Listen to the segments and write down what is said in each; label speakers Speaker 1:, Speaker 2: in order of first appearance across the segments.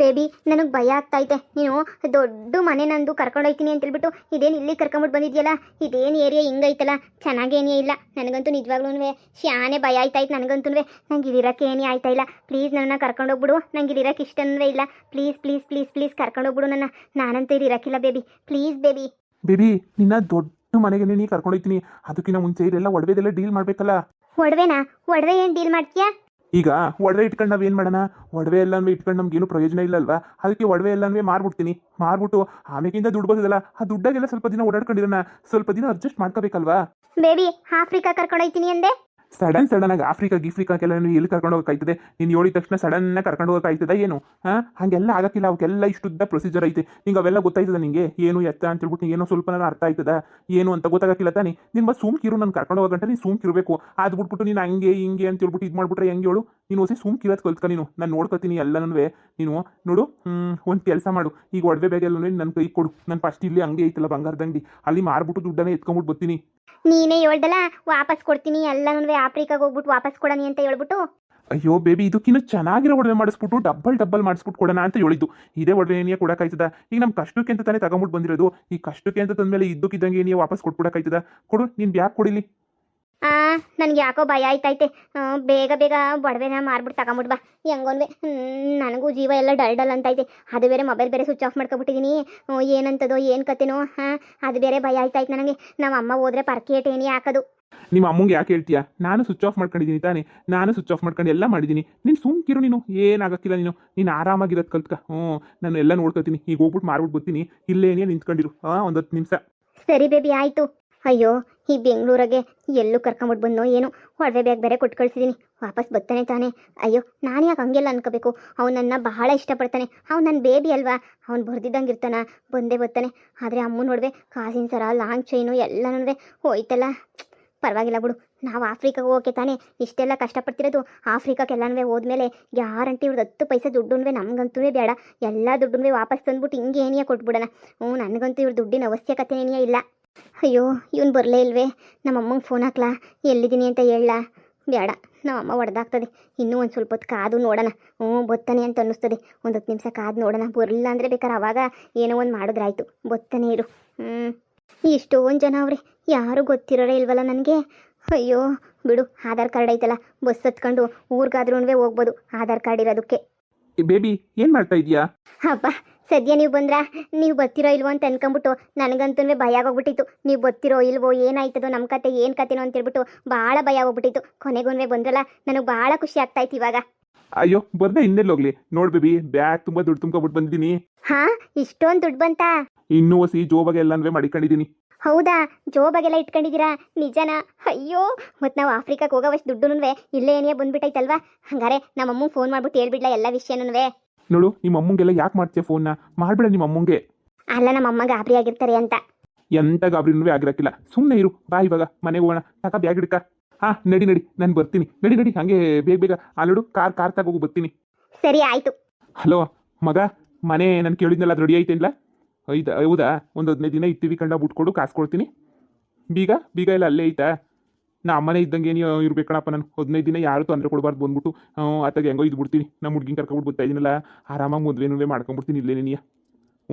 Speaker 1: Baby ನನಗೆ ಭಯ ಆಗ್ತೈತೆ. ನೀನು ದೊಡ್ಡ ಮನೆ ನಂದು ಕರ್ಕೊಂಡೋಯ್ತೀನಿ ಅಂತ ಹೇಳ್ಬಿಟ್ಟು ಇದೇನು ಇಲ್ಲಿ ಕರ್ಕೊಂಬಿಟ್ಟು ಬಂದಿದ್ಯಲ್ಲ, ಇದೇನು ಏರಿಯಾ ಹಿಂಗೈತಲ್ಲ, ಚೆನ್ನಾಗೇನೇ ಇಲ್ಲ. ನನಗಂತೂ ನಿಜವಾಗ್ಲೂ ಶಾನೆ ಭಯ ಆಯ್ತಾಯ್ತು. ನನಗಂತೂ ನಂಗೆ ಇದಿರೋಕ್ಕೆ ಏನೇ ಆಯ್ತಾ ಇಲ್ಲ. ಪ್ಲೀಸ್ ನನ್ನ ಕರ್ಕೊಂಡೋಗ್ಬಿಡು. ನಂಗೆ ಇದಿರೋಕ್ಕೆ ಇಷ್ಟನೂ ಇಲ್ಲ. ಪ್ಲೀಸ್ ಪ್ಲೀಸ್ ಪ್ಲೀಸ್ ಪ್ಲೀಸ್ ಕರ್ಕೊಂಡೋಗ್ಬಿಡು ನನ್ನ. ನಾನಂತೂ ಇದಿರೋಕ್ಕಿಲ್ಲ ಬೇಬಿ, ಪ್ಲೀಸ್ ಬೇಬಿ.
Speaker 2: ಬೇಬಿ ನಿನ್ನ ದೊಡ್ಡ ಮನೆಗೆ ನೀನು ಕರ್ಕೊಂಡೋಯ್ತೀನಿ. ಅದಕ್ಕಿಂತ ಮುಂಚೆ ಇದೆಲ್ಲ ಒಡವೆದೆಲ್ಲ ಡೀಲ್ ಮಾಡಬೇಕಲ್ಲ.
Speaker 1: ಒಡವೆನಾ? ಒಡವೆ ಏನು ಡೀಲ್ ಮಾಡ್ತೀಯಾ?
Speaker 2: ಈಗ ಒಡವೆ ಇಟ್ಕೊಂಡು ನಾವು ಏನು ಮಾಡೋಣ? ಒಡವೆ ಎಲ್ಲನೂ ಇಟ್ಕೊಂಡು ನಮ್ಗೇನು ಪ್ರಯೋಜನ ಇಲ್ಲಲ್ವಾ? ಅದಕ್ಕೆ ಒಡವೆ ಎಲ್ಲನೂ ಮಾರ್ಬಿಡ್ತೀನಿ. ಮಾರ್ಬಿಟ್ಟು ಆಮೇಕಿಂದ ದುಡ್ಡು ಬರ್ತದಲ್ಲ, ಆ ದುಡ್ಡಾಗೆಲ್ಲ ಸ್ವಲ್ಪ ದಿನ ಓಡಾಡ್ಕೊಂಡಿರೋಣ, ಸ್ವಲ್ಪ ದಿನ ಅಡ್ಜಸ್ಟ್ ಮಾಡ್ಕೋಬೇಕಲ್ವಾ?
Speaker 1: ಬೇಬಿ ಆಫ್ರಿಕಾ ಕರ್ಕೊಂಡೋಯ್ತೀನಿ ಅಂದೆ.
Speaker 2: ಸಡನ್ ಆಗಿ ಆಫ್ರಿಕಾಗೆಲ್ಲ ನೀವು ಎಲ್ಲಿ ಕರ್ಕೊಂಡು ಹೋಗೋಕ್ಕಾಯ್ತದೆ? ನೀನು ಹೇಳಿದ ತಕ್ಷಣ ಸಡನ್ನಾಗಿ ಕರ್ಕೊಂಡು ಹೋಗೋಕ್ಕಾಯ್ತದ ಏನು? ಹಾಗೆಲ್ಲ ಆಗಕ್ಕಿಲ್ಲ. ಅವಕ್ಕೆಲ್ಲ ಇಷ್ಟುದ್ದ ಪ್ರೊಸೀಜರ್ ಐತೆ. ನಿಂಗೆ ಅವೆಲ್ಲ ಗೊತ್ತಾಯ್ತದ? ನಿಂಗೆ ಏನು ಎತ್ತ ಅಂತ ಹೇಳ್ಬಿಟ್ಟು ಏನೋ ಸ್ವಲ್ಪ ಅರ್ಥ ಆಯ್ತದ ಏನು ಅಂತ ಗೊತ್ತಾಗಕ್ಕಿಲ್ಲ ತಾನೆ? ನಿನ್ನ ಬಸ್ ಸುಮ್ಕಿರು. ನಾನು ಕರ್ಕೊಂಡು ಹೋಗಂಟ ನೀನು ಸುಮ್ಕಿರ್ಬೇಕು. ಅದು ಬಿಟ್ಬಿಟ್ಟು ನೀನು ಹಂಗೆ ಹಿಂಗೆ ಅಂತ ಹೇಳ್ಬಿಟ್ಟು ಇದು ಮಾಡ್ಬಿಟ್ರೆ ಹೆಂಗೆ ಹೇಳು? ನೀನು ಹೊಸ ಸುಮ್ಕಿರೋದು ಕಲ್ತ್ಕ. ನಾನು ನೋಡ್ಕೊತೀನಿ ಎಲ್ಲನೂ. ನೀನು ನೋಡು, ಒಂದು ಕೆಲಸ ಮಾಡು. ಈಗ ಒಡವೆ ಬೇಗೆಲ್ಲ ನನ್ನ ಕೈ ಕೊಡು. ನಾನು ಫಸ್ಟ್ ಇಲ್ಲಿ ಹಂಗೆ ಐತಲ್ಲ ಬಂಗಾರದ ಅಂಗಡಿ, ಅಲ್ಲಿ ಮಾರ್ಬಿಟ್ಟು ದುಡ್ಡನ್ನೇ ಎತ್ಕೊಂಡ್ಬಿಟ್ಟು ಬರ್ತೀನಿ.
Speaker 1: ನೀನೇ ಹೇಳ್ದಲ್ಲ ವಾಪಸ್ ಕೊಡ್ತೀನಿ ಎಲ್ಲನೂ, ಆಫ್ರಿಕಾಗೆ ಹೋಗ್ಬಿಟ್ಟು ವಾಪಸ್ ಕೊಡನಿ ಅಂತ ಹೇಳ್ಬಿಟ್ಟು.
Speaker 2: ಅಯ್ಯೋ ಬೇಬಿ, ಇದಕ್ಕಿನ್ನೂ ಚೆನ್ನಾಗಿರೋ ಒಡವೆ ಮಾಡಿಸ್ಬಿಟ್ಟು ಡಬ್ಬಲ್ ಮಾಡಿಸ್ಬಿಟ್ಟು ಕೊಡೋಣ ಅಂತ ಹೇಳಿದ್ದು. ಇದೇ ಒಡವೆ ಏನಿಯಾ ಕೊಡೋಕ್ಕಾಯ್ತದ? ಈಗ ನಮ್ಮ ಕಷ್ಟಕ್ಕೆ ಅಂತ ತಾನೇ ತಗೊಂಬಿಟ್ಟು ಬಂದಿರೋದು. ಈ ಕಷ್ಟಕ್ಕೆ ಅಂತ ತಂದಮೇಲೆ ಇದ್ದಕ್ಕಿದ್ದಂಗೆ ಏನಿಯಾ ವಾಪಸ್ ಕೊಟ್ಬಿಡೋಕ್ಕಾಯ್ತದ? ಕೊಡು, ನೀನು ಬ್ಯಾಗ್ ಕೊಡಿಲಿ.
Speaker 1: ನನಗೆ ಯಾಕೋ ಭಯ ಆಯ್ತೈತೆ. ಬೇಗ ಬೇಗ ಒಡವೆನ ಮಾರ್ಬಿಟ್ಟು ತಗೊಂಬಿಟ್ಟು ಬಾ. ಹೆಂಗೋನ್ವೆ ನನಗೂ ಜೀವ ಎಲ್ಲ ಡಲ್ ಅಂತೈತೆ. ಅದು ಬೇರೆ ಮೊಬೈಲ್ ಬೇರೆ ಸ್ವಿಚ್ ಆಫ್ ಮಾಡ್ಕೊಬಿಟ್ಟಿದ್ದೀನಿ. ಏನಂತದೋ ಏನು ಕತೆನೋ. ಅದು ಬೇರೆ ಭಯ ಆಯ್ತಾಯ್ತು ನನಗೆ. ನಮ್ಮ ಅಮ್ಮ ಹೋದ್ರೆ ಪರ್ಕೇಟ್ ಏನೇ ಹಾಕೋದು.
Speaker 2: ನಿಮ್ಮ ಅಮ್ಮಂಗೆ ಯಾಕೆ ಹೇಳ್ತೀಯಾ? ನಾನು ಸ್ವಿಚ್ ಆಫ್ ಮಾಡ್ಕೊಂಡಿದ್ದೀನಿ ತಾನೇ. ನಾನು ಸ್ವಿಚ್ ಆಫ್ ಮಾಡ್ಕೊಂಡು ಎಲ್ಲ ಮಾಡಿದ್ದೀನಿ. ನೀನು ಸುಮ್ಕಿರು. ನೀನು ಏನಾಗಕ್ಕಿಲ್ಲ. ನೀನು ಆರಾಮಾಗಿರೋದು ಕಲ್ತ್ಕ. ನಾನು ಎಲ್ಲ ನೋಡ್ಕೊತೀನಿ. ಈಗ ಹೋಗ್ಬಿಟ್ಟು ಮಾರ್ಬಿಟ್ಟು ಬರ್ತೀನಿ. ಇಲ್ಲೇ ಏನೇ ನಿಂತ್ಕೊಂಡಿರು ಒಂದು 10 ನಿಮಿಷ.
Speaker 1: ಸರಿ ಬೇಬಿ ಆಯಿತು. ಅಯ್ಯೋ ಈ ಬೆಂಗಳೂರಾಗೆ ಎಲ್ಲೂ ಕರ್ಕೊಂಬಿಟ್ಟು ಬಂದೋ ಏನು. ಒಡವೆ ಬ್ಯಾಗ್ ಬೇರೆ ಕೊಟ್ಟು ಕಳಿಸಿದ್ದೀನಿ. ವಾಪಸ್ ಬರ್ತಾನೆ ತಾನೆ. ಅಯ್ಯೋ ನಾನು ಯಾಕೆ ಹಂಗೆಲ್ಲ ಅನ್ಕೋಬೇಕು? ಅವ್ನು ನನ್ನ ಬಹಳ ಇಷ್ಟಪಡ್ತಾನೆ. ಅವ್ನು ನನ್ನ ಬೇಬಿ ಅಲ್ವಾ? ಅವ್ನು ಬರ್ದಿದ್ದಂಗೆ ಇರ್ತಾನೆ, ಬಂದೇ ಬರ್ತಾನೆ. ಆದರೆ ಅಮ್ಮನ ನೋಡ್ವೆ ಕಾಸಿನ ಸರ, ಲಾಂಗ್ ಚೈನು ಎಲ್ಲನೂ ಹೋಯ್ತಲ್ಲ. ಪರವಾಗಿಲ್ಲ ಬಿಡು. ನಾವು ಆಫ್ರಿಕಾಗೆ ಹೋಗೋಕೆ ತಾನೇ ಇಷ್ಟೆಲ್ಲ ಕಷ್ಟಪಡ್ತಿರೋದು. ಆಫ್ರಿಕಾಕ್ಕೆಲ್ಲನೂ ಹೋದ್ಮೇಲೆ ಗ್ಯಾರಂಟಿ ಇವ್ರದ್ದು 10 ಪೈಸೆ ದುಡ್ಡು ನಮಗಂತೂ ಬೇಡ. ಎಲ್ಲ ದುಡ್ಡು ವಾಪಸ್ ತಂದ್ಬಿಟ್ಟು ಹಿಂಗೆ ಏನಿಯಾ ಕೊಟ್ಬಿಡೋಣ. ನನಗಂತೂ ಇವ್ರ ದುಡ್ಡಿನ ಅವಶ್ಯಕತೆ ಏನಿಯಾ ಇಲ್ಲ. ಅಯ್ಯೋ ಇವನು ಬರಲೇ ಇಲ್ವೇ? ನಮ್ಮಮ್ಮಂಗೆ ಫೋನ್ ಹಾಕ್ಲಾ? ಎಲ್ಲಿದ್ದೀನಿ ಅಂತ ಹೇಳಲಾ? ಬೇಡ, ನಮ್ಮಮ್ಮ ಹೊಡೆದಾಗ್ತದೆ. ಇನ್ನೂ ಒಂದು ಸ್ವಲ್ಪ ಹೊತ್ತು ಕಾದು ನೋಡೋಣ. ಬತ್ತಾನೆ ಅಂತ ಅನ್ನಿಸ್ತದೆ. ಒಂದು 10 ನಿಮಿಷ ಕಾದು ನೋಡೋಣ. ಬರಲಿಲ್ಲ ಅಂದರೆ ಬೇಕಾದ್ರೆ ಅವಾಗ ಏನೋ ಒಂದು ಮಾಡಿದ್ರಾಯ್ತು. ಬತ್ತಾನೆ ಇರು. ಇಷ್ಟೊಂದು ಜನ ಅವ್ರೆ, ಯಾರೂ ಗೊತ್ತಿರೋರೇ ಇಲ್ವಲ್ಲ ನನಗೆ. ಅಯ್ಯೋ ಬಿಡು. ಆಧಾರ್ ಕಾರ್ಡ್ ಐತಲ್ಲ, ಬಸ್ ಹತ್ಕೊಂಡು ಊರಿಗಾದ್ರೂ ಹೋಗ್ಬೋದು ಆಧಾರ್ ಕಾರ್ಡ್ ಇರೋದಕ್ಕೆ.
Speaker 2: ಬೇಬಿ ಏನು ಮಾಡ್ತಾ ಇದೀಯಾ?
Speaker 1: ಹಬ್ಬ ಸದ್ಯ ನೀವು ಬಂದ್ರಾ? ನೀವು ಬರ್ತಿರೋ ಇಲ್ವೋ ಅಂತ ಅನ್ಕೊಂಬಿಟ್ಟು ನನಗಂತೂ ಭಯ ಆಗೋಗ್ಬಿಟ್ಟಿತ್ತು. ನೀವು ಬರ್ತಿರೋ ಇಲ್ವೋ, ಏನಾಯ್ತದೋ ನಮ್ಮ ಕತೆ, ಏನು ಕತೆನೋ ಅಂತೇಳ್ಬಿಟ್ಟು ಭಾಳ ಭಯ ಆಗೋಗ್ಬಿಟ್ಟಿತ್ತು. ಕೊನೆಗೊಂದೇ ಬಂದ್ರಲ್ಲ, ನನಗೆ ಭಾಳ ಖುಷಿ ಆಗ್ತಾಯ್ತು ಇವಾಗ.
Speaker 2: ಅಯ್ಯೋ ಬರ್ದೆ ಇನ್ನೆಲ್ಲಿ ಹೋಗ್ಲಿ. ನೋಡ್ ಬೇಬಿ, ಬ್ಯಾಗ್ ತುಂಬ ದುಡ್ಡು ತುಂಬ್ಕೊಬಿಟ್ಟು ಬಂದಿದ್ದೀನಿ.
Speaker 1: ಇಷ್ಟೊಂದು ದುಡ್ಡು ಬಂತಾ?
Speaker 2: ಇನ್ನೂ ಹೊಸಿ ಜೋಬಾಗೆ ಎಲ್ಲನೂ ಮಡಿಕೊಂಡಿದ್ದೀನಿ.
Speaker 1: ಹೌದಾ? ಜೋಬಾಗೆಲ್ಲ ಇಟ್ಕೊಂಡಿದ್ದೀರಾ? ನಿಜನಾ? ಅಯ್ಯೋ ಮತ್ತು ನಾವು ಆಫ್ರಿಕಾಗೆ ಹೋಗೋವಷ್ಟು ದುಡ್ಡು ಇಲ್ಲೇ ಏನೇ ಬಂದ್ಬಿಟ್ಟೈತಲ್ವಾ? ಹಂಗಾರೆ ನಮ್ಮಮ್ಮ ಫೋನ್ ಮಾಡ್ಬಿಟ್ಟು ಹೇಳ್ಬಿಡ್ಲಾ ಎಲ್ಲ ವಿಷಯನೂ?
Speaker 2: ನೋಡು, ನಿಮ್ಮ ಅಮ್ಮಂಗೆಲ್ಲ ಯಾಕೆ ಮಾಡ್ತೀಯ ಫೋನ್ನ? ಮಾಡ್ಬೇಡ ನಿಮ್ಮ ಅಮ್ಮಂಗೆ.
Speaker 1: ಅಲ್ಲ, ನಮ್ಮ ಗಾಬರಿ ಆಗಿರ್ತಾರೆ ಅಂತ.
Speaker 2: ಎಂತ ಗಾಬರಿನೂ ಆಗಿರಕ್ಕಿಲ್ಲ. ಸುಮ್ಮನೆ ಇರು. ಬಾ ಇವಾಗ ಮನೆಗೆ ಹೋಗೋಣ. ತಕ ಬ್ಯಾಗ್ ಹಿಡ್ಕ. ನಡಿ ನಾನು ಬರ್ತೀನಿ. ನಡಿ ಹಂಗೆ ಬೇಗ ಅಲ್ಲೋಡು. ಕಾರ್ ತಗೋಗಿ ಬರ್ತೀನಿ.
Speaker 1: ಸರಿ ಆಯಿತು.
Speaker 2: ಹಲೋ ಮಗ, ಮನೆ ನಾನು ಕೇಳಿದ್ನಲ್ಲ, ಅದು ರೆಡಿ ಐತೇನಿಲ್ಲ? ಹೌದಾ? ಒಂದು 15 ದಿನ ಇರ್ತೀವಿ ಕಂಡ ಬಿಟ್ಕೊಡು, ಕಾಸು ಕೊಡ್ತೀನಿ. ಬೀಗ ಎಲ್ಲ ಅಲ್ಲೇ ಐತಾ? ನಾ ಅಮ್ಮನೇ ಇದ್ದಂಗೆ ಏನು ಇರ್ಬೇಕಣಪ್ಪ. ನಾನು 15 ದಿನ ಯಾರು ತೊಂದರೆ ಕೊಡಬಾರ್ದು ಬಂದ್ಬಿಟ್ಟು ಅತ್ತಾಗ ಹೆಂಗೋ ಇದ್ಬಿಡ್ತೀನಿ. ನಮ್ಮ ಹುಡ್ಗಿನ ಕರ್ಕೊಬಿಟ್ಟು ಬರ್ತಾ ಇದ್ದೀನಲ್ಲ, ಆರಾಮಾಗಿ ಮದುವೆನೂ ಮಾಡ್ಕೊಂಬಿಡ್ತೀನಿ ಇಲ್ಲೇ ನೀನು.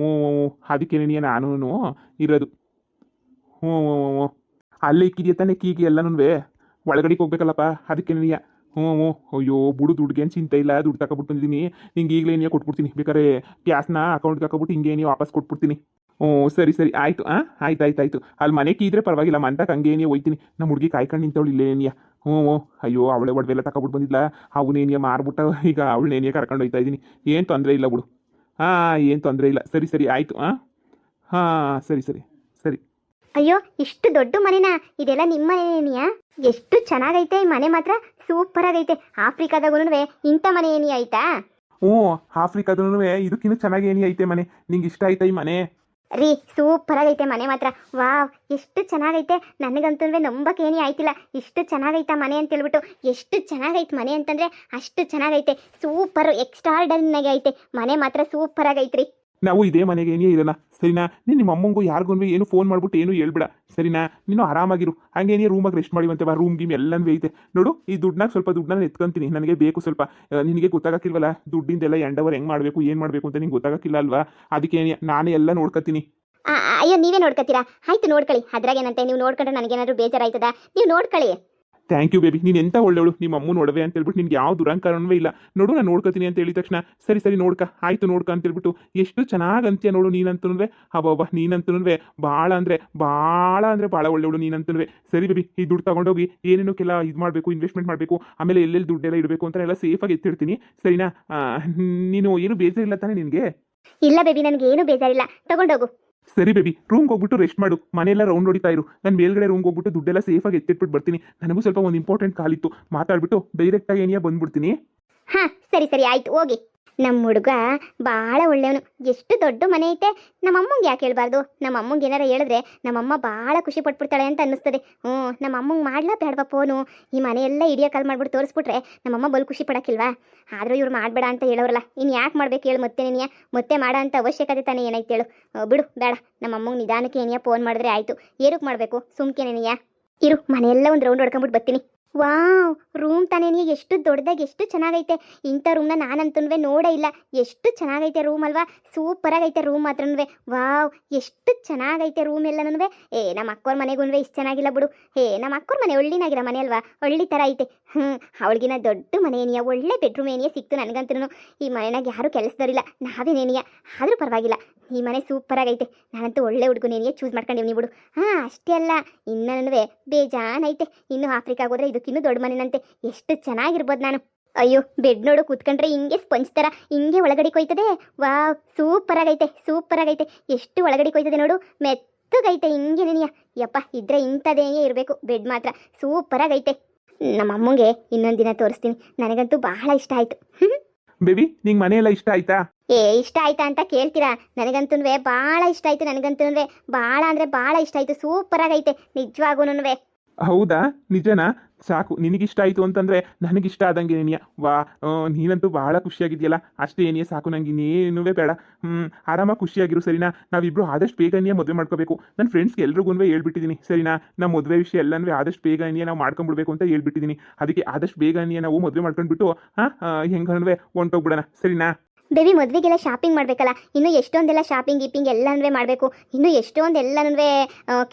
Speaker 2: ಅದಕ್ಕೇನೇನಿಯ ನಾನು ಇರೋದು. ಅಲ್ಲೇ ಇಕ್ಕಿದೆಯಾ ತಾನೇ ಕೀಗೆ ಎಲ್ಲನೂ? ಒಳಗಡೆಗೆ ಹೋಗ್ಬೇಕಲ್ಲಪ್ಪ, ಅದಕ್ಕೇನೇನಿಯ. ಅಯ್ಯೋ ಬಿಡು, ದುಡ್ಡುಗೇನು ಚಿಂತೆ ಇಲ್ಲ. ದುಡ್ಡು ತಗೊಬಿಟ್ಟು ಬಂದಿದ್ದೀನಿ. ನಿಂಗೆ ಈಗಲೇ ಏನಿಯಾ ಕೊಟ್ಬಿಡ್ತೀನಿ. ಬೇಕಾದ್ರೆ ಕ್ಯಾಶ್ನ ಅಕೌಂಟ್ಗೆ ಹಾಕೊಬಿಟ್ಟು ಹಿಂಗೆ ಏನಿಯೋ ವಾಪಸ್ ಕೊಟ್ಬಿಡ್ತೀನಿ. ಸರಿ ಆಯಿತು. ಆಯ್ತು. ಅಲ್ಲಿ ಮನೆ ಕೀ ಇದ್ರೆ ಪರವಾಗಿಲ್ಲ. ಮಂತಕ್ಕೆ ಹಂಗೆ ಏನಿಯಾ ಹೋಯ್ತೀನಿ. ನಮ್ಮ ಹುಡುಗಿ ಕಾಯ್ಕೊಂಡು ನಿಂತವಳು ಇಲ್ಲೇ ಏನಿಯಾ. ಅಯ್ಯೋ ಅವಳೆ ಒಡವೆಲ್ಲ ತಗೊಬಿಟ್ಟು ಬಂದಿಲ್ಲ. ಅವನೇನಿಯಾ ಮಾರ್ಬಿಟ್ಟ. ಈಗ ಅವಳನ್ನೇನಿಯಾ ಕರ್ಕೊಂಡು ಹೋಯ್ತಾ ಇದ್ದೀನಿ. ಏನು ತೊಂದರೆ ಇಲ್ಲ ಬಿಡು. ಏನು ತೊಂದರೆ ಇಲ್ಲ. ಸರಿ ಆಯಿತು. ಸರಿ.
Speaker 1: ಅಯ್ಯೋ ಇಷ್ಟು ದೊಡ್ಡ ಮನೆನಾ? ಇದೆಲ್ಲ ನಿಮ್ಮ ಮನೆನೇನಿಯಾ? ಎಷ್ಟು ಚೆನ್ನಾಗೈತೆ ಈ ಮನೆ, ಮಾತ್ರ ಸೂಪರ್ ಆಗೈತೆ. ಆಫ್ರಿಕಾದಾಗೂ ಇಂಥ ಮನೆ ಏನಿ ಆಯ್ತಾ?
Speaker 2: ಆಫ್ರಿಕಾದೂ ಇದಕ್ಕಿನ್ನೂ ಚೆನ್ನಾಗಿ ಏನಿ ಐತೆ ಮನೆ. ನಿಂಗೆ ಇಷ್ಟ ಆಯ್ತಾ ಈ ಮನೆ?
Speaker 1: ರೀ ಸೂಪರ್ ಆಗೈತೆ ಮನೆ ಮಾತ್ರ. ವಾವ್, ಎಷ್ಟು ಚೆನ್ನಾಗೈತೆ. ನನಗಂತೂ ನಂಬಕ್ಕೆ ಏನೇ ಆಯ್ತಿಲ್ಲ. ಇಷ್ಟು ಚೆನ್ನಾಗೈತಾ ಮನೆ ಅಂತ ಹೇಳ್ಬಿಟ್ಟು. ಎಷ್ಟು ಚೆನ್ನಾಗೈತೆ ಮನೆ ಅಂತಂದರೆ ಅಷ್ಟು ಚೆನ್ನಾಗೈತೆ. ಸೂಪರ್ ಎಕ್ಸ್ಟ್ರಾರ್ಡನಾಗಿ ಐತೆ ಮನೆ ಮಾತ್ರ. ಸೂಪರ್ ಆಗೈತ್ರಿ.
Speaker 2: ನಾವು ಇದೇ ಮನೆಗೆ ಏನೇ ಇರೋಣ ಸರಿನಾ. ನಿಮ್ಮ ಅಮ್ಮಂಗೂ ಯಾರಿಗೂ ಏನು ಫೋನ್ ಮಾಡ್ಬಿಟ್ಟು ಏನು ಹೇಳ್ಬೇಡ ಸರಿನಾ. ನೀನು ಆರಾಮಾಗಿರು, ಹಂಗೇನೇ ರೂಮಾಗಿ ರೆಸ್ಟ್ ಮಾಡಿವಂತೆ ಬಾ. ರೂಮ್ ಗೀಮ್ ಎಲ್ಲನೂ ಐತೆ ನೋಡು. ಈ ದುಡ್ಡನ್ನ ಸ್ವಲ್ಪ ದುಡ್ಡನ್ನ ಎತ್ಕೊಂತೀನಿ, ನನಗೆ ಬೇಕು ಸ್ವಲ್ಪ. ನಿನಗೆ ಗೊತ್ತಾಗಕ್ಕಿಲ್ವಲ್ಲ ದುಡ್ಡಿಂದೆಲ್ಲ ಎಂಡವರ್ ಹೆಂಗೆ ಮಾಡಬೇಕು ಏನು ಮಾಡಬೇಕು ಅಂತ ನಿಂಗೆ ಗೊತ್ತಾಗಕ್ಕಿಲ್ಲ ಅಲ್ವಾ. ಅದಕ್ಕೆ ನಾನೇ ಎಲ್ಲ ನೋಡ್ಕೊತೀನಿ.
Speaker 1: ಅಯ್ಯೋ ನೀವೇ ನೋಡ್ಕೊತೀರಾ? ಆಯ್ತು ನೋಡ್ಕೊಳ್ಳಿ, ಅದ್ರಾಗೇನಂತೆ. ನೀವು ನೋಡ್ಕೊಂಡ್ರೆ ನನಗೇನಾದ್ರು ಬೇಜಾರಾಯ್ತದ? ನೀವು ನೋಡ್ಕೊಳ್ಳಿ.
Speaker 2: ಥ್ಯಾಂಕ್ ಯು ಬೇಬಿ, ನೀನು ಎಂತ ಒಳ್ಳೆವಳು. ನಿಮ್ಮ ಅಮ್ಮನ ಒಡವೆ ಅಂತ ಹೇಳ್ಬಿಟ್ಟು ನಿನ್ಗೆ ಯಾವ ದುರಂಕಾರವೇ ಇಲ್ಲ ನೋಡು. ನಾನು ನೋಡ್ಕೊತೀನಿ ಅಂತ ಹೇಳಿದ ತಕ್ಷಣ ಸರಿ ಸರಿ ನೋಡ್ಕ ಆಯ್ತು ನೋಡ್ಕ ಅಂತ ಹೇಳ್ಬಿಟ್ಟು ಎಷ್ಟು ಚೆನ್ನಾಗಿ ಅಂತೀಯ ನೋಡು. ನೀನಂತೂ ಹಬ್ಬ ನೀನಂತೂ ಭಾಳ ಅಂದರೆ ಭಾಳ ಒಳ್ಳೆವಳು ನೀನಂತೂ. ಸರಿ ಬೇಬಿ, ಈ ದುಡ್ಡು ತಗೊಂಡೋಗಿ ಏನೇನಕ್ಕೆಲ್ಲ ಇದು ಮಾಡಬೇಕು, ಇನ್ವೆಸ್ಟ್ಮೆಂಟ್ ಮಾಡಬೇಕು, ಆಮೇಲೆ ಎಲ್ಲೆಲ್ಲಿ ದುಡ್ಡೆಲ್ಲ ಇಡಬೇಕು ಅಂತ ಎಲ್ಲ ಸೇಫಾಗಿ ಎತ್ತಿಡ್ತೀನಿ ಸರಿನಾ. ನೀನು ಏನು ಬೇಜಾರಿಲ್ಲ ತಾನೇ ನಿನಗೆ?
Speaker 1: ಇಲ್ಲ ಬೇಬಿ, ನನಗೆ ಏನು ಬೇಜಾರಿಲ್ಲ, ತಗೊಂಡೋಗು.
Speaker 2: ಸರಿ ಬೇಬಿ, ರೂಮ್ಗೆ ಹೋಗ್ಬಿಟ್ಟು ರೆಸ್ಟ್ ಮಾಡು. ಮನೆಯೆಲ್ಲ ರೌಂಡ್ ಹೊಡಿತಾ ಇರು. ನಾನು ಮೇಲ್ಗಡೆ ರೂಮ್ಗೆ ಹೋಗ್ಬಿಟ್ಟು ದುಡ್ಡೆಲ್ಲ ಸೇಫಾಗಿ ಎತ್ತಿಟ್ಬಿಟ್ಟು ಬರ್ತೀನಿ. ನನಗೂ ಸ್ವಲ್ಪ ಒಂದು ಇಂಪಾರ್ಟೆಂಟ್ ಕಾಲಿತ್ತು, ಮಾತಾಡ್ಬಿಟ್ಟು ಡೈರೆಕ್ಟಾಗಿ ಏನಿಯಾ ಬಂದ್ಬಿಡ್ತೀನಿ.
Speaker 1: ಹಾಂ ಸರಿ ಸರಿ ಆಯ್ತು ಹೋಗಿ. ನಮ್ಮ ಹುಡುಗ ಭಾಳ ಒಳ್ಳೆಯವನು. ಎಷ್ಟು ದೊಡ್ಡ ಮನೆ ಐತೆ. ನಮ್ಮ ಅಮ್ಮಂಗೆ ಯಾಕೆ ಹೇಳ್ಬಾರ್ದು? ನಮ್ಮ ಅಮ್ಮಂಗೆ ಏನಾರ ಹೇಳಿದ್ರೆ ನಮ್ಮಮ್ಮ ಭಾಳ ಖುಷಿ ಪಟ್ಬಿಡ್ತಾಳೆ ಅಂತ ಅನ್ನಿಸ್ತದೆ. ನಮ್ಮ ಅಮ್ಮಂಗೆ ಮಾಡ್ಲಾ ಬೇಡವಾ ಫೋನು? ಈ ಮನೆಯೆಲ್ಲ ಇಡಿಯೋ ಕಾಲ್ ಮಾಡ್ಬಿಟ್ಟು ತೋರಿಸ್ಬಿಟ್ರೆ ನಮ್ಮಮ್ಮ ಬಲ್ ಖುಷಿ ಪಡೋಕ್ಕಿಲ್ವಾ? ಆದರೂ ಇವ್ರು ಮಾಡಬೇಡ ಅಂತ ಹೇಳೋರಲ್ಲ, ಇನ್ನು ಯಾಕೆ ಮಾಡ್ಬೇಕು ಹೇಳು? ಮತ್ತೆ ನೀನಿಯ ಮತ್ತೆ ಮಾಡೋ ಅಂತ ಅವಶ್ಯಕತೆ ತಾನೇ ಏನೈತೆ ಹೇಳು? ಬಿಡು ಬೇಡ. ನಮ್ಮ ಅಮ್ಮಂಗೆ ನಿಧಾನಕ್ಕೆ ಏನಿಯ ಫೋನ್ ಮಾಡಿದ್ರೆ ಆಯಿತು. ಏನಕ್ಕೆ ಮಾಡಬೇಕು? ಸುಮ್ಕೆ ನೀನಿಯ ಇರು, ಮನೆಯೆಲ್ಲ ಒಂದು ರೌಂಡ್ ಹೊಡ್ಕೊಂಬಿಟ್ಟು ಬರ್ತೀನಿ. ವಾವ್, ರೂಮ್ ತಾನೇನಿ ಎಷ್ಟು ದೊಡ್ಡದಾಗಿ ಎಷ್ಟು ಚೆನ್ನಾಗೈತೆ. ಇಂಥ ರೂಮ್ನ ನಾನಂತೂ ನೋಡೇ ಇಲ್ಲ. ಎಷ್ಟು ಚೆನ್ನಾಗೈತೆ ರೂಮ್ ಅಲ್ವಾ? ಸೂಪರಾಗೈತೆ ರೂಮ್ ಮಾತ್ರನೂ. ವಾವ್, ಎಷ್ಟು ಚೆನ್ನಾಗೈತೆ ರೂಮ್ ಎಲ್ಲನೂ. ನಮ್ಮ ಅಕ್ಕೋರ ಮನೆಗೂ ಇಷ್ಟು ಚೆನ್ನಾಗಿಲ್ಲ ಬಿಡು. ನಮ್ಮ ಅಕ್ಕೋರ ಮನೆ ಒಳ್ಳಿನಾಗಿರೋ ಮನೆ ಅಲ್ವಾ? ಒಳ್ಳೆ ಥರ ಐತೆ. ಅವಳಿಗಿನ ದೊಡ್ಡ ಮನೆ ಏನಿಯ, ಒಳ್ಳೆ ಬೆಡ್ರೂಮ್ ಏನಿಯ ಸಿಕ್ತು ನನಗಂತೂ. ಈ ಮನೆಯಾಗ ಯಾರೂ ಕೆಲಸದವರಿಲ್ಲ, ನಾವೇನೇನಿಯ. ಆದರೂ ಪರವಾಗಿಲ್ಲ, ಈ ಮನೆ ಸೂಪರಾಗೈತೆ. ನಾನಂತೂ ಒಳ್ಳೆ ಹುಡುಗನೇನಿಯ ಚೂಸ್ ಮಾಡ್ಕೊಂಡಿವ್ನಿ ಬಿಡು. ಅಷ್ಟೇ ಅಲ್ಲ, ಇನ್ನೂ ಬೇಜಾನೈತೆ. ಇನ್ನು ಆಫ್ರಿಕಾಗೆ ಹೋದ್ರೆ ಇದಕ್ಕಿನ್ನೂ ದೊಡ್ಡ ಮನೆನಂತೆ. ಎಷ್ಟು ಚೆನ್ನಾಗಿರ್ಬೋದು ನಾನು. ಅಯ್ಯೋ, ಬೆಡ್ ನೋಡು, ಕೂತ್ಕೊಂಡ್ರೆ ಹಿಂಗೆ ಸ್ಪಂಜ್ ಥರ ಹಿಂಗೆ ಒಳಗಡೆ ಕೊಯ್ತದೆ. ವಾವ್, ಸೂಪರಾಗೈತೆ. ಎಷ್ಟು ಒಳಗಡೆ ಕೊಯ್ತದೆ ನೋಡು, ಮೆತ್ತಗೈತೆ ಹಿಂಗೆ ನೆನೆಯ. ಯಪ್ಪ, ಇದ್ರೆ ಇಂಥದ್ದೇನೇ ಇರಬೇಕು ಬೆಡ್ ಮಾತ್ರ. ಸೂಪರಾಗೈತೆ. ನಮ್ಮ ಅಮ್ಮಂಗೆ ಇನ್ನೊಂದು ದಿನ ತೋರಿಸ್ತೀನಿ. ನನಗಂತೂ ಬಹಳ ಇಷ್ಟ ಆಯಿತು.
Speaker 2: ಬೇಬಿ, ನಿಂಗೆ ಮನೆಯೆಲ್ಲ ಇಷ್ಟ ಆಯ್ತಾ?
Speaker 1: ಇಷ್ಟ ಆಯ್ತಾ ಅಂತ ಕೇಳ್ತೀರಾ? ನನಗಂತೂ ಭಾಳ ಇಷ್ಟ ಆಯಿತು. ನನಗಂತೂ ಭಾಳ ಅಂದರೆ ಭಾಳ ಇಷ್ಟ ಆಯಿತು. ಸೂಪರಾಗೈತೆ ನಿಜವಾಗೂನುವೆ.
Speaker 2: ಹೌದಾ, ನಿಜನಾ? ಸಾಕು, ನಿನಗಿಷ್ಟ ಆಯಿತು ಅಂತಂದರೆ ನನಗಿಷ್ಟ ಆದಂಗೆ ಏನಿಯ. ವಾ, ನೀನಂತೂ ಭಾಳ ಖುಷಿಯಾಗಿದೆಯಲ್ಲ, ಅಷ್ಟೇ ಏನಿಯ ಸಾಕು. ನಂಗೆ ಇನ್ನೇನೂ ಬೇಡ. ಆರಾಮಾಗಿ ಖುಷಿಯಾಗಿರು ಸರಿನಾ. ನಾವಿಬ್ಬರು ಆದಷ್ಟು ಬೇಗ ಏನಿಯ ಮದುವೆ ಮಾಡ್ಕೋಬೇಕು. ನನ್ನ ಫ್ರೆಂಡ್ಸ್ಗೆ ಎಲ್ರಿಗೂ ಹೇಳ್ಬಿಟ್ಟಿದ್ದೀನಿ ಸರಿನಾ. ನಮ್ಮ ಮದುವೆ ವಿಷಯ ಎಲ್ಲನೂ ಆದಷ್ಟು ಬೇಗ ಏನಿಯ ನಾವು ಮಾಡ್ಕೊಂಡ್ಬಿಡ್ಬೇಕು ಅಂತ ಹೇಳ್ಬಿಟ್ಟಿದ್ದೀನಿ. ಅದಕ್ಕೆ ಆದಷ್ಟು ಬೇಗ ಏನಿಯ ನಾವು ಮದುವೆ ಮಾಡ್ಕೊಂಡ್ಬಿಟ್ಟು ಹೆಂಗನ್ವೇ ಹೊಂಟೋಗ್ಬಿಡೋಣ ಸರಿನಾ.
Speaker 1: ಬೇಬಿ, ಮದುವೆಗೆಲ್ಲ ಶಾಪಿಂಗ್ ಮಾಡಬೇಕಲ್ಲ. ಇನ್ನೂ ಎಷ್ಟೊಂದೆಲ್ಲ ಶಾಪಿಂಗ್ ಗೀಪಿಂಗ್ ಎಲ್ಲನೂ ಮಾಡಬೇಕು. ಇನ್ನೂ ಎಷ್ಟೊಂದು ಎಲ್ಲನೂ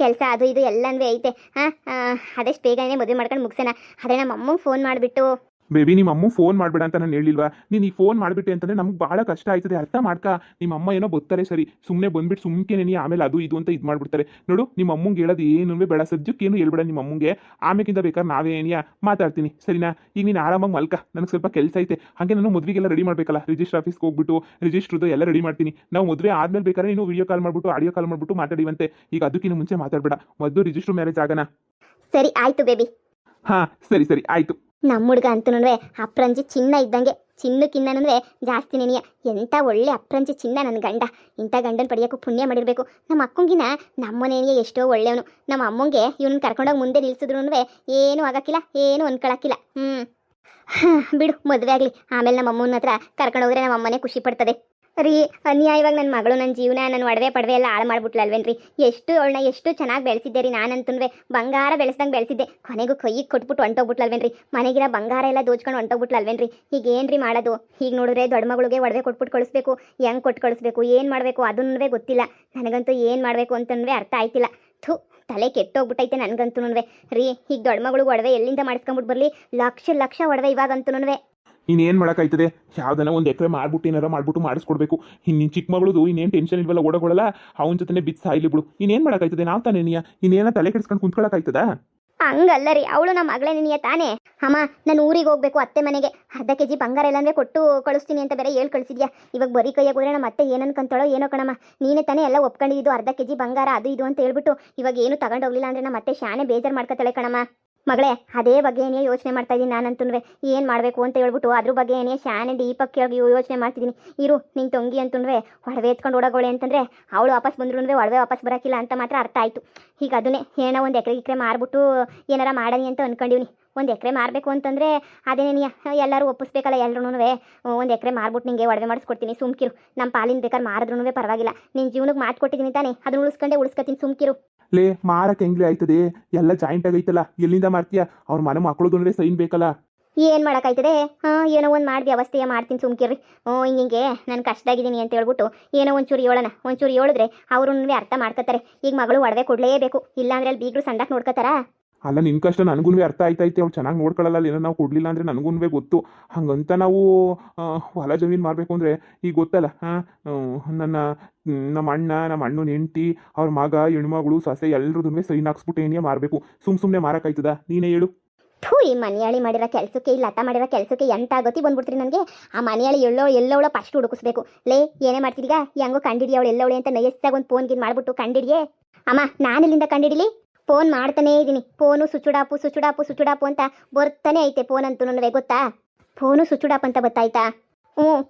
Speaker 1: ಕೆಲಸ ಅದು ಇದು ಎಲ್ಲನೂ ಐತೆ. ಆದಷ್ಟು ಬೇಗನೆ ಮದುವೆ ಮಾಡ್ಕೊಂಡು ಮುಗಿಸೋಣ. ಆದರೆ ನಮ್ಮ ಅಮ್ಮಂಗೆ ಫೋನ್ ಮಾಡಿಬಿಟ್ಟು
Speaker 2: ಬೇಬಿ, ನಿಮ್ಮ ಅಮ್ಮ ಫೋನ್ ಮಾಡಬೇಡ ಅಂತ ನಾನು ಹೇಳಿಲ್ವಾ? ನೀನು ಈ ಫೋನ್ ಮಾಡಿಬಿಟ್ಟೆ ಅಂತಂದರೆ ನಮ್ಗೆ ಭಾಳ ಕಷ್ಟ ಆಯ್ತದೆ. ಅರ್ಥ ಮಾಡ್ಕ. ನಿಮ್ಮ ಅಮ್ಮ ಏನೋ ಬರ್ತಾರೆ ಸರಿ, ಸುಮ್ಮನೆ ಬಂದ್ಬಿಟ್ಟು ಸುಮ್ಕೆ ನೀನು ಆಮೇಲೆ ಅದು ಇದು ಅಂತ ಇದು ಮಾಡಿಬಿಡ್ತಾರೆ ನೋಡು. ನಿಮ್ಮ ಅಮ್ಮಂಗೆ ಹೇಳೋದು ಏನೂ ಬೇಡ, ಸದ್ಯಕ್ಕೇನು ಹೇಳ್ಬೇಡ ನಿಮ್ಮ ಅಮ್ಮಂಗೆ. ಆಮೇಕಿಂತ ಬೇಕಾದ್ರೆ ನಾವೇ ಏನಿಯಾ ಮಾತಾಡ್ತೀನಿ ಸರಿನಾ. ಈಗ ನೀನು ಆರಾಮಾಗಿ ಮಲ್ಕ, ನನಗೆ ಸ್ವಲ್ಪ ಕೆಲಸ ಐತೆ. ಹಾಗೆ ನಾನು ಮದುವೆಗೆಲ್ಲ ರೆಡಿ ಮಾಡಬೇಕಲ್ಲ. ರಿಜಿಸ್ಟರ್ ಆಫೀಸ್ಗೆ ಹೋಗ್ಬಿಟ್ಟು ರಿಜಿಸ್ಟ್ರದ್ದು ಎಲ್ಲ ರೆಡಿ ಮಾಡ್ತೀನಿ. ನಾವು ಮದುವೆ ಆದಮೇಲೆ ಬೇಕಾದ್ರೆ ನೀನು ವಿಡಿಯೋ ಕಾಲ್ ಮಾಡಿಬಿಟ್ಟು ಆಡಿಯೋ ಕಾಲ್ ಮಾಡಿಬಿಟ್ಟು ಮಾತಾಡಿವಂತೆ. ಈಗ ಅದಕ್ಕಿಂತ ಮುಂಚೆ ಮಾತಾಡಬೇಡ. ಮೊದಲು ರಿಜಿಸ್ಟ್ರ್ ಮ್ಯಾರೇಜ್ ಆಗೋಣ.
Speaker 1: ಸರಿ ಆಯಿತು ಬೇಬಿ.
Speaker 2: ಹಾಂ ಸರಿ ಆಯಿತು.
Speaker 1: ನಮ್ಮ ಹುಡುಗ ಅಂತೂ ಅಪ್ರಂಜಿ ಚಿನ್ನ ಇದ್ದಂಗೆ. ಚಿನ್ನಕ್ಕಿನ್ನೂ ಜಾಸ್ತಿ ನೆನೆಯ. ಎಂಥ ಒಳ್ಳೆ ಅಪ್ರಂಜಿ ಚಿನ್ನ ನನ್ನ ಗಂಡ. ಇಂಥ ಗಂಡನ ಪಡೆಯೋಕ್ಕೂ ಪುಣ್ಯ ಮಾಡಿರಬೇಕು. ನಮ್ಮ ಅಕ್ಕಂಗಿನ ನಮ್ಮನೇನಿಗೆ ಎಷ್ಟೋ ಒಳ್ಳೆಯವನು. ನಮ್ಮ ಅಮ್ಮಂಗೆ ಇವನ್ನ ಕರ್ಕೊಂಡೋಗಿ ಮುಂದೆ ನಿಲ್ಸಿದ್ರು ಏನೂ ಆಗೋಕ್ಕಿಲ್ಲ, ಏನೂ ಅನ್ಕೊಳಕ್ಕಿಲ್ಲ. ಬಿಡು, ಮದುವೆ ಆಗಲಿ, ಆಮೇಲೆ ನಮ್ಮ ಅಮ್ಮನ ಹತ್ರ ಕರ್ಕೊಂಡೋಗ್ರೆ ನಮ್ಮ ಅಮ್ಮನೇ ಖುಷಿ ಪಡ್ತದೆ. ರೀ, ಅನ್ಯಾಯವಾಗಿ ನನ್ನ ಮಗಳು ನನ್ನ ಜೀವನ ನನ್ನ ಒಡವೆ ಪಡವೆ ಎಲ್ಲ ಹಾಳು ಮಾಡ್ಬಿಟ್ಲಲ್ವೇನ್ರಿ? ಅವಳನ್ನ ಎಷ್ಟು ಚೆನ್ನಾಗಿ ಬೆಳೆಸಿದ್ದೆ ರೀ. ನಾನಂತೂ ಬಂಗಾರ ಬೆಳೆಸ್ದಂಗೆ ಬೆಳೆಸಿದ್ದೆ. ಕೊನೆಗೂ ಕೈಗೆ ಕೊಟ್ಬಿಟ್ಟು ಹೊಂಟೋಗ್ಬಿಟ್ಲಲ್ವೇನ್ರಿ? ಮನೆಗಿರೋ ಬಂಗಾರ ಎಲ್ಲ ದೋಚ್ಕೊಂಡು ಹೊಂಟೋಗ್ಬಿಟ್ಲಲ್ವೇನ್ರಿ? ಈಗ ಏನ್ರಿ ಮಾಡೋದು? ಈಗ ನೋಡಿದ್ರೆ ದೊಡ್ಡ ಮಗಳಿಗೆ ಒಡವೆ ಕೊಟ್ಬಿಟ್ಟು ಕಳಿಸ್ಬೇಕು. ಹೆಂಗೆ ಕೊಟ್ಟು ಕಳಿಸ್ಬೇಕು, ಏನು ಮಾಡಬೇಕು ಅದನ್ನೂ ಗೊತ್ತಿಲ್ಲ ನನಗಂತೂ. ಏನು ಮಾಡಬೇಕು ಅಂತನೂ ಅರ್ಥ ಆಯ್ತಿಲ್ಲ. ತಲೆ ಕೆಟ್ಟೋಗ್ಬಿಟ್ಟೈತೆ ನನಗಂತೂ ರೀ. ಈಗ ದೊಡ್ಡ ಮಗಳಿಗೆ ಒಡವೆ ಎಲ್ಲಿಂದ ಮಾಡಿಸ್ಕೊಂಬಿಟ್ಟು ಬರಲಿ? ಲಕ್ಷ ಒಡವೆ ಇವಾಗಂತೂ.
Speaker 2: ಇನ್ನೇನು ಮಾಡೋಕ್ಕಾಯ್ತದೆ? ಯಾವ್ದನ್ನ ಒಂದು ಎಕರೆ ಮಾಡ್ಬಿಟ್ಟು ಏನಾರ ಮಾಡ್ಬಿಟ್ಟು ಮಾಡಿಸ್ಕೊಡ್ಬೇಕು. ಇನ್ನು ಚಿಕ್ಕ ಮಗಳದು ಇನ್ನೇನು ಟೆನ್ಷನ್ ಇಲ್ವಲ್ಲ, ಓಡೋಗಳಲ್ಲ. ಅವನ ಜೊತೆ ಬಿದ್ದು ಸಾಯ್ಲಿ ಬಿಡು. ಇನ್ನೇನು ಮಾಡೋಕ್ಕಾಯ್ತದೆ? ನಾವು ತಾನೇ ನೀಯ ಇನ್ನೇನ ತಲೆ ಕೆಡ್ಸ್ಕೊಂಡು ಕುಂತ್ಕೊಳ್ಳೋಕ್ಕಾಯ್ತದ?
Speaker 1: ಹಂಗಲ್ಲ ರೀ, ಅವಳು ನಮ್ಮ ಮಗಳೇ ನಿನಿಯ ತಾನೇ. ಅಮ್ಮ, ನಾನು ಊರಿಗೆ ಹೋಗ್ಬೇಕು. ಅತ್ತೆ ಮನೆಗೆ ಅರ್ಧ ಕೆಜಿ ಬಂಗಾರ ಎಲ್ಲಂದ್ರೆ ಕೊಟ್ಟು ಕಳಿಸ್ತೀನಿ ಅಂತ ಬೇರೆ ಹೇಳಿ ಕಳಿಸಿದ್ಯಾ. ಇವಾಗ ಬರೀ ಕೈಯಾಗ ಹೋದ್ರೆ ನಮ್ಮ ಅತ್ತೆ ಏನು ಅನ್ಕೊಂತಾಳೋ ಏನೋ ಕಣಮ್ಮ. ನೀನೇ ತಾನೇ ಎಲ್ಲ ಒಪ್ಕೊಂಡಿದ್ದು ಅರ್ಧ ಕೆಜಿ ಬಂಗಾರ ಅದು ಇದು ಅಂತ ಹೇಳ್ಬಿಟ್ಟು. ಇವಾಗ ಏನು ತಗೊಂಡೋಗ್ಲಿಲ್ಲ ಅಂದ್ರೆ ನಮ್ಮ ಅತ್ತೆ ಶಾನೆ ಬೇಜಾರು ಮಾಡ್ಕೊತಾಳೆ ಕಣಮ್ಮ. ಮಗಳೇ, ಅದೇ ಬಗ್ಗೆ ಏನೇ ಯೋಚನೆ ಮಾಡ್ತಾ ಇದ್ದೀನಿ ನಾನಂತೂ. ಏನು ಮಾಡಬೇಕು ಅಂತ ಹೇಳ್ಬಿಟ್ಟು ಅದ್ರ ಬಗ್ಗೆ ಏನೇ ಶಾನೆ ಡೀಪಕ್ಕೆ ಯೋಚನೆ ಮಾಡ್ತಿದ್ದೀನಿ. ಇರು, ನಿನ್ನ ತಂಗಿ ಅಂತೂ ಒಡವೆ ಎತ್ಕೊಂಡು ಓಡೋಗೋಳೆ ಅಂತಂದರೆ ಅವಳು ವಾಪಸ್ ಬಂದ್ರು ಒಡವೆ ವಾಪಸ್ ಬರೋಕ್ಕಿಲ್ಲ ಅಂತ ಮಾತ್ರ ಅರ್ಥ ಆಯಿತು. ಈಗ ಅದನ್ನೇ ಏನೋ ಒಂದು ಎಕರೆ ಮಾರ್ಬಿಟ್ಟು ಏನಾರ ಮಾಡನಿ ಅಂತ ಅನ್ಕೊಂಡಿವ್ನಿ. ಒಂದು ಎಕರೆ ಮಾರಬೇಕು ಅಂತಂದರೆ ಅದೇನೇ ಎಲ್ಲರೂ ಒಪ್ಪಿಸ್ಬೇಕಲ್ಲ ಎಲ್ರೂ. ಒಂದು ಎಕರೆ ಮಾರ್ಬಿಟ್ಟು ನಿಂಗೆ ಒಡವೆ ಮಾಡಿಸ್ಕೊಡ್ತೀನಿ, ಸುಮ್ಕಿರು. ನಮ್ಮ ಪಾಲಿನ ಬೇಕಾದ್ರೆ ಮಾರಿದ್ರೂ ಪರವಾಗಿಲ್ಲ, ನಿನ್ನ ಜೀವನಕ್ಕೆ ಮಾತು ಕೊಟ್ಟಿದ್ದೀನಿ ತಾನೆ, ಅದನ್ನ ಉಳಿಸ್ಕೊತೀನಿ, ಸುಮ್ಕಿರು.
Speaker 2: ಲೇ ಮಾರಕ್ಕೆ ಹೆಂಗ್ಲೇ ಆಯ್ತದೆ, ಎಲ್ಲ ಜಾಯಿಂಟ್ ಆಗೈತಲ್ಲ, ಎಲ್ಲಿಂದ ಮಾಡ್ತೀಯಾ? ಅವ್ರ ಮನೆ ಮಕ್ಕಳದು ಸೈನ್ ಬೇಕಲ್ಲ.
Speaker 1: ಏನು ಮಾಡೋಕ್ಕಾಯ್ತದೆ? ಏನೋ ಒಂದು ಮಾಡಿ ವ್ಯವಸ್ಥೆಯ ಮಾಡ್ತೀನಿ, ಸುಮ್ಕಿರ್ರಿ. ಹಿಂಗೆ ನಾನು ಕಷ್ಟದಾಗಿದ್ದೀನಿ ಅಂತ ಹೇಳ್ಬಿಟ್ಟು ಏನೋ ಒಂಚೂರು ಹೇಳೋಣ, ಒಂಚೂರು ಹೇಳಿದ್ರೆ ಅವ್ರೂ ಅರ್ಥ ಮಾಡ್ಕೋತಾರೆ. ಈಗ ಮಗಳು ಒಡವೆ ಕೊಡಲೇಬೇಕು, ಇಲ್ಲಾಂದ್ರೆ ಅಲ್ಲಿ ಬೀಗರು ಸಂಡಾಕ್ ನೋಡ್ಕೋತಾರಾ?
Speaker 2: ಅಲ್ಲ ನಿನ್ನ ಕಷ್ಟ ನನಗೂ ಅರ್ಥ ಆಯ್ತೈತೆ, ಅವ್ಳು ಚೆನ್ನಾಗಿ ನೋಡ್ಕೊಳ್ಳಲ್ಲ, ಏನೋ ನಾವು ಕೊಡಲಿಲ್ಲ ಅಂದರೆ ನನಗೂ ಗೊತ್ತು. ಹಂಗಂತ ನಾವು ಹೊಲ ಜಮೀನು ಮಾಡಬೇಕು ಅಂದರೆ ಈಗ ಗೊತ್ತಲ್ಲ, ನಮ್ಮ ಅಣ್ಣ, ನಮ್ಮ ಅಣ್ಣನ ಹೆಂಡತಿ, ಅವ್ರ ಮಗ, ಹೆಣ್ಮಗಳು, ಸೊಸೆ ಎಲ್ಲರದ್ದು ಸೈನ್ ಹಾಕ್ಸ್ಬಿಟ್ಟು ಏನೇ ಮಾರಬೇಕು. ಸುಮ್ಮನೆ ಮಾರಕ್ಕಾಯ್ತದ? ನೀನೇ ಹೇಳು.
Speaker 1: ಈ ಮನೆಯಾಳಿ ಮಾಡಿರೋ ಕೆಲಸಕ್ಕೆ, ಇಲ್ಲ ಲತ ಮಾಡಿರೋ ಕೆಲಸಕ್ಕೆ ಎಂತ ಗತಿ ಬಂದ್ಬಿಡ್ತೀರಿ ನನಗೆ. ಆ ಮನೆಯಾಳಿ ಎಲ್ಲವಳ ಫಸ್ಟ್ ಹುಡುಕಿಸ್ಬೇಕು. ಲೇ ಏನೇ ಮಾಡ್ತೀರೀಗ? ಹೆಂಗೋ ಕಂಡಿಡಿ ಅವಳು ಎಲ್ಲವಳೆ ಅಂತ ನಯಸ್ಸಾಗಿ ಒಂದು ಫೋನ್ ಗಿನ್ ಮಾಡ್ಬಿಟ್ಟು ಕಂಡಿಡಿಯೇ. ಅಮ್ಮ ನಾನಿಲ್ಲಿಂದ ಕಂಡಿಡಿಲಿ? ಫೋನ್ ಮಾಡ್ತಾನೇ ಇದ್ದೀನಿ, ಫೋನು ಸುಚುಡಾಪು ಅಂತ ಬರ್ತಾನೆ ಐತೆ. ಫೋನ್ ಅಂತೂ ಗೊತ್ತಾ? ಫೋನು ಸುಚುಡಾಪ್ ಅಂತ ಗೊತ್ತಾಯ್ತಾ?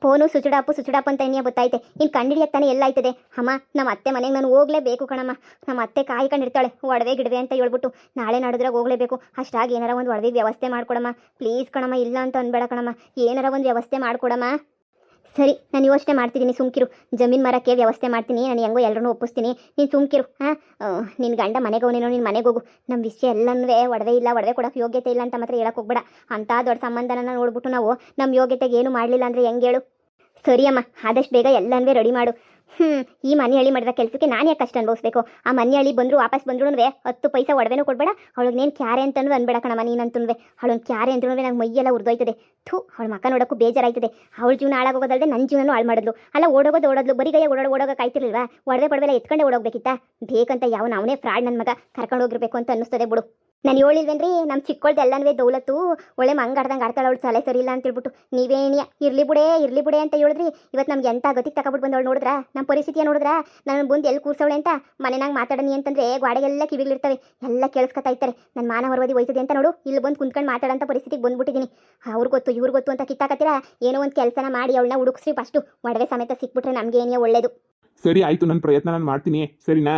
Speaker 1: ಫೋನು ಸುಚುಡಾಪು ಅಂತ ಎಣ್ಣೆ ಗೊತ್ತಾಯ್ತೆ. ಇನ್ನು ಕಂಡಿಡಿಯಕ್ಕೆ ತಾನೇ ಎಲ್ಲ ಆಯ್ತದೆ. ಅಮ್ಮ ನಮ್ಮ ಅತ್ತೆ ಮನೆಗೆ ನಾನು ಹೋಗಲೇಬೇಕು ಕಣಮ್ಮ. ನಮ್ಮ ಅತ್ತೆ ಕಾಯ್ಕೊಂಡಿರ್ತಾಳೆ ಒಡವೆ ಗಿಡವೆ ಅಂತ ಹೇಳ್ಬಿಟ್ಟು. ನಾಳೆ ನಾಡಿದ್ರಾಗ ಹೋಗಲೇಬೇಕು. ಅಷ್ಟಾಗಿ ಏನಾರ ಒಂದು ಒಡವೆ ವ್ಯವಸ್ಥೆ ಮಾಡ್ಕೊಡಮ್ಮ ಪ್ಲೀಸ್ ಕಣಮ್ಮ. ಇಲ್ಲ ಅಂತ ಅನ್ಬೇಡ ಕಣಮ್ಮ, ಏನಾರ ಒಂದು ವ್ಯವಸ್ಥೆ ಮಾಡ್ಕೊಡಮ್ಮ. ಸರಿ, ನಾನು ಯೋಚನೆ ಮಾಡ್ತಿದ್ದೀನಿ, ಸುಮ್ಕಿರು. ಜಮೀನು ಮರಕ್ಕೆ ವ್ಯವಸ್ಥೆ ಮಾಡ್ತೀನಿ, ನಾನು ಹೆಂಗೋ ಎಲ್ಲರೂ ಒಪ್ಪಿಸ್ತೀನಿ, ನೀನು ಸುಮ್ಕಿರು. ನಿನ್ನ ಗಂಡ ಮನೆಗೆ ಹೋಗನೇನೋ, ನಿನ್ನ ಮನೆಗೆ ಹೋಗು. ನಮ್ಮ ವಿಷಯ ಎಲ್ಲನೂ ಒಡವೆ ಇಲ್ಲ, ಒಡವೆ ಕೊಡೋಕೆ ಯೋಗ್ಯತೆ ಇಲ್ಲ ಅಂತ ಮಾತ್ರ ಹೇಳಕ್ಕೆ ಹೋಗ್ಬೇಡ. ಅಂಥ ದೊಡ್ಡ ಸಂಬಂಧನ ನೋಡ್ಬಿಟ್ಟು ನಾವು ನಮ್ಮ ಯೋಗ್ಯತೆಗೆ ಏನು ಮಾಡಲಿಲ್ಲ ಅಂದರೆ ಹೆಂಗೆ ಹೇಳು? ಸರಿ ಅಮ್ಮ, ಆದಷ್ಟು ಬೇಗ ಎಲ್ಲನೂ ರೆಡಿ ಮಾಡು. ಈ ಮನೆ ಹಳ್ಳಿ ಮಾಡಿದ ಕೆಲಸಕ್ಕೆ ನಾನು ಯಾಕೆ ಕಷ್ಟ ಅನುಭವಿಸ್ಬೇಕು? ಆ ಮನೆ ಹಳ್ಳಿ ಬಂದರೂ ವಾಪಸ್ ಬಂದ್ರು 10 ಪೈಸೆ ಒಡವೆನೂ ಕೊಡಬೇಡ. ಅವಳಿಗೆ ನೇನು ಕ್ಯಾರೆ ಅಂತನೂ ಅನ್ಬೇಡ ಕಣಮ್ಮ. ನೀನಂತೂ ಅವಳೊಂದು ಕ್ಯಾರೆ ಅಂತೂ ನಂಗೆ ಮೈಯೆಲ್ಲ ಉರ್ದೋಯ್ತದೆ. ಅವಳ ಮಕ್ಕ ನೋಡೋಕ್ಕೂ ಬೇಜಾರಾಯ್ತದೆ. ಅವಳ ಜೀವನ ಹಾಳಾಗೋದಲ್ಲದೆ ನನ್ನ ಜೀವನೂ ಹಾಳು ಮಾಡಿದ್ಲು. ಅಲ್ಲ ಓಡೋದ್ಲು, ಬರೀ ಕೈಯಾಗ ಓಡೋಗಕ್ಕೆ ಆಯ್ತಿರ್ಲಿಲ್ವಾ? ಒಡವೆ ಪಡವೆಲ್ಲ ಎತ್ಕೊಂಡೆ ಓಡೋಗ್ಬೇಕಿತ್ತಾ? ಬೇಕಂತ ಅವನೇ ಫ್ರಾಡ್ ನನ್ನ ಮಗ ಕರ್ಕೊಂಡು ಹೋಗಿರ್ಬೇಕು ಅಂತ ಅನ್ನಿಸ್ತದೆ ಬಿಡು. ನಾನು ಹೇಳಿಲ್ವೇನ್ರಿ, ನಮ್ಮ ಚಿಕ್ಕೊಳ್ದು ಎಲ್ಲನೂ ದೌಲತ್ತು ಒಳ್ಳೆ ಮಂಗಾಡ್ದಂಗೆ ಆಡ್ತಾಳೆ, ಅವಳು ತಲೆ ಸರಿ ಇಲ್ಲ ಅಂತ ಹೇಳ್ಬಿಟ್ಟು. ನೀವೇನಿಯ ಇರ್ಲಿ ಬಿಡೆ ಅಂತ ಹೇಳಿದ್ರಿ. ಇವತ್ತು ನಮ್ಗೆ ಎಂಥ ಗತಿಗೆ ತಗೊಬಿಟ್ಟು ಬಂದವಳು ನೋಡಿದ್ರಾ? ನಮ್ಮ ಪರಿಸ್ಥಿತಿಯ ನೋಡಿದ್ರಾ? ನಾನು ಬಂದು ಎಲ್ಲಿ ಕೂರ್ಸವಳೆ ಅಂತ ಮನೆನಾಗ ಮಾತಾಡನಿ ಅಂತಂದರೆ ಗಾಡೆಗೆಲ್ಲ ಕಿವಿಗಳಿರ್ತವೆ, ಎಲ್ಲ ಕೇಳಿಸ್ಕೊತಾ ಇರ್ತಾರೆ. ನನ್ನ ಮಾನ ಹೊರವದಿ ಹೋಯ್ತದೆ ಅಂತ ನೋಡು, ಇಲ್ಲಿ ಬಂದು ಕುಂತ್ಕೊಂಡು ಮಾತಾಡೋಂಥ ಪರಿಸ್ಥಿತಿಗೆ ಬಂದ್ಬಿಟ್ಟಿದ್ದೀನಿ. ಅವ್ರು ಗೊತ್ತು ಇವ್ರು ಗೊತ್ತು ಅಂತ ಕಿತ್ತಾಕತ್ತೀರಾ? ಏನೋ ಒಂದು ಕೆಲಸನ ಮಾಡಿ ಅವಳನ್ನ ಹುಡುಕ್ಸ್ರಿ ಫಸ್ಟು. ಒಡವೆ ಸಮೇತ ಸಿಕ್ಬಿಟ್ರೆ ನಮಗೆ ಏನೇ ಒಳ್ಳೇದು.
Speaker 2: ಸರಿ ಆಯಿತು, ನನ್ನ ಪ್ರಯತ್ನ ನಾನು ಮಾಡ್ತೀನಿ, ಸರಿನಾ?